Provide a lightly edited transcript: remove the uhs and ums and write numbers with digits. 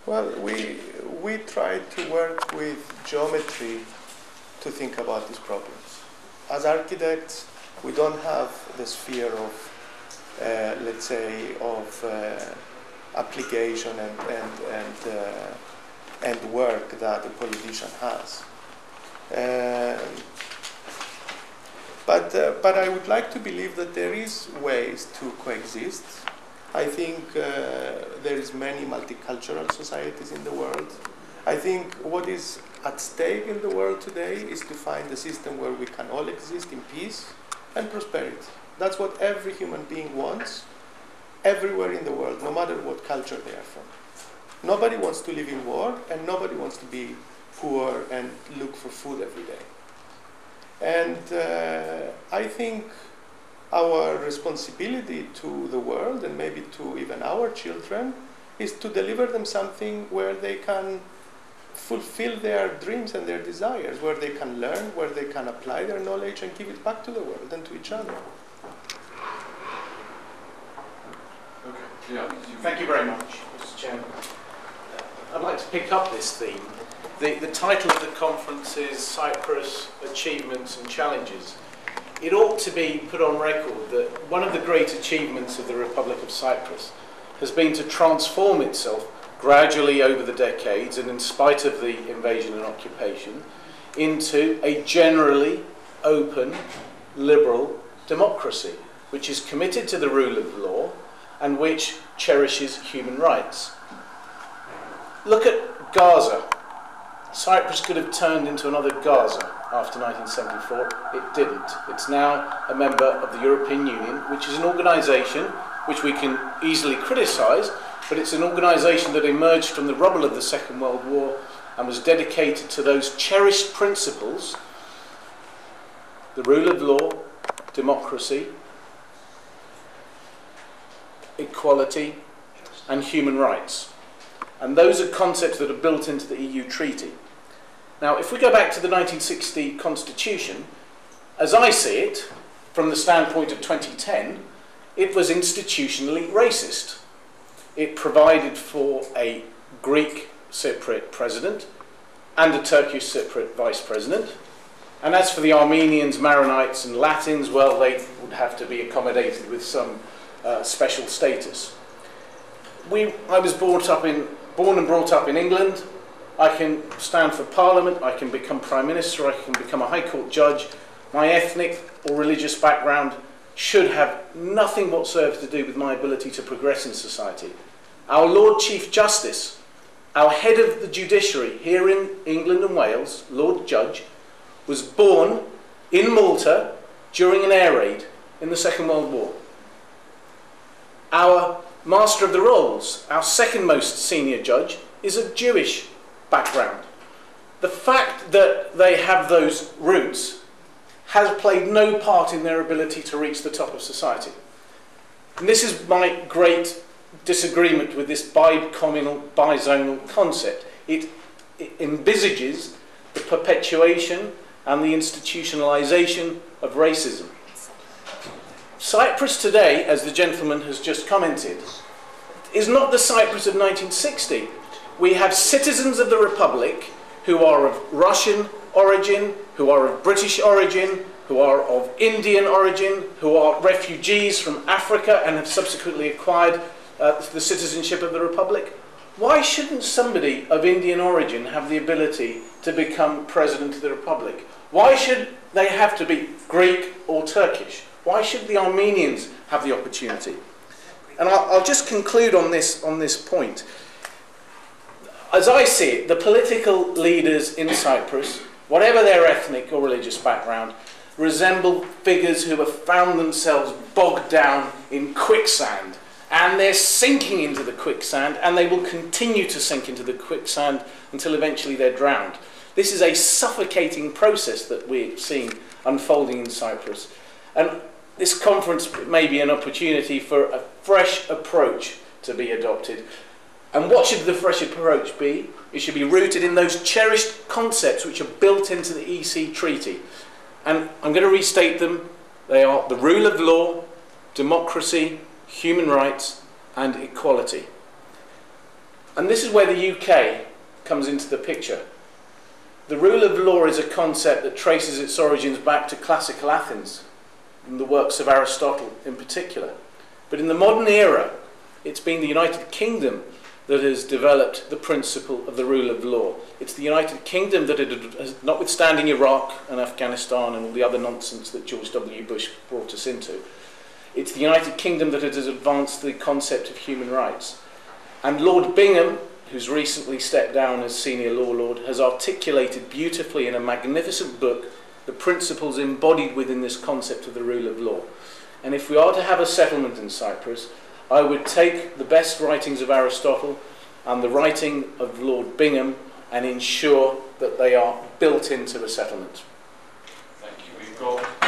Well, we try to work with geometry to think about these problems. As architects, we don't have the sphere of, let's say, of application and work that a politician has. But I would like to believe that there is ways to coexist. I think there is many multicultural societies in the world. I think what is at stake in the world today is to find a system where we can all exist in peace and prosperity. That's what every human being wants, everywhere in the world, no matter what culture they are from. Nobody wants to live in war, and nobody wants to be poor and look for food every day. And I think our responsibility to the world, and maybe to even our children, is to deliver them something where they can fulfill their dreams and their desires, where they can learn, where they can apply their knowledge and give it back to the world and to each other. Okay. Yeah. Thank you very much, Mr. Chairman. I'd like to pick up this theme. The title of the conference is Cyprus, Achievements and Challenges. It ought to be put on record that one of the great achievements of the Republic of Cyprus has been to transform itself gradually over the decades, and in spite of the invasion and occupation, into a generally open, liberal democracy, which is committed to the rule of law and which cherishes human rights. Look at Gaza. Cyprus could have turned into another Gaza after 1974. It didn't. It's now a member of the European Union, which is an organisation which we can easily criticise, but it's an organisation that emerged from the rubble of the Second World War and was dedicated to those cherished principles: the rule of law, democracy, equality, and human rights. And those are concepts that are built into the EU treaty. Now, if we go back to the 1960 Constitution, as I see it, from the standpoint of 2010, it was institutionally racist. It provided for a Greek Cypriot president and a Turkish Cypriot vice president. And as for the Armenians, Maronites and Latins, well, they would have to be accommodated with some special status. I was born and brought up in England. I can stand for Parliament, I can become Prime Minister, I can become a High Court judge. My ethnic or religious background should have nothing whatsoever to do with my ability to progress in society. Our Lord Chief Justice, our head of the judiciary here in England and Wales, Lord Judge, was born in Malta during an air raid in the Second World War. Our Master of the Rolls, our second most senior judge, is of Jewish background. The fact that they have those roots has played no part in their ability to reach the top of society. And this is my great disagreement with this bicommunal, bizonal concept. It envisages the perpetuation and the institutionalization of racism. Cyprus today, as the gentleman has just commented, is not the Cyprus of 1960. We have citizens of the Republic who are of Russian origin, who are of British origin, who are of Indian origin, who are refugees from Africa and have subsequently acquired the citizenship of the Republic. Why shouldn't somebody of Indian origin have the ability to become president of the Republic? Why should they have to be Greek or Turkish? Why should the Armenians have the opportunity? And I'll just conclude on this point. As I see it, the political leaders in Cyprus, whatever their ethnic or religious background, resemble figures who have found themselves bogged down in quicksand. And they're sinking into the quicksand, and they will continue to sink into the quicksand until eventually they're drowned. This is a suffocating process that we're seeing unfolding in Cyprus. And this conference may be an opportunity for a fresh approach to be adopted. And what should the fresh approach be? It should be rooted in those cherished concepts which are built into the EC Treaty. And I'm going to restate them. They are the rule of law, democracy, human rights, and equality. And this is where the UK comes into the picture. The rule of law is a concept that traces its origins back to classical Athens, and the works of Aristotle in particular. But in the modern era, it's been the United Kingdom that has developed the principle of the rule of law. It's the United Kingdom that, notwithstanding Iraq and Afghanistan and all the other nonsense that George W. Bush brought us into, it's the United Kingdom that has advanced the concept of human rights. And Lord Bingham, who's recently stepped down as senior law lord, has articulated beautifully in a magnificent book the principles embodied within this concept of the rule of law. And if we are to have a settlement in Cyprus, I would take the best writings of Aristotle and the writing of Lord Bingham and ensure that they are built into the settlement. Thank you. We've got